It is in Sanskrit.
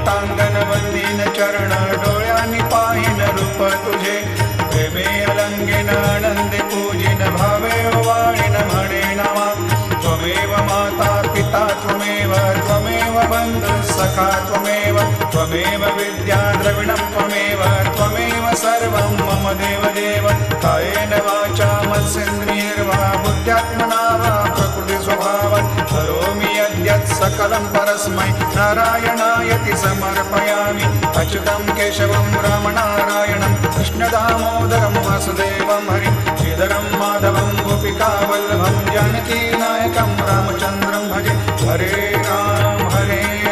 पातांगण वंदीन चरण डोळ्यांनी पाहिन रूप तुझे प्रेमे अलंगिन आनंदे पूजिन भावे वाणीन म्हणे नामा त्वमेव माता पिता त्वमेव त्वमेव बंधु सखा त्वमेव त्वमेव विद्या द्रविणं त्वमेव त्वमेव सर्वं मम देवदेव कायेन वाचा मनसेन्द्रियैर्वा बुद्ध्यात्मना वा प्रकृति स्वभावात् करोमि यद्यत् सकलं परस्मै नारायणायति समर्पयामि अच्युतं केशवं रामनारायणं कृष्णदामोदरं वासुदेवं हरिं श्रीधरं माधवं गोपिकावल्लभं जानकीनायकं रामचन्द्रं भजे हरे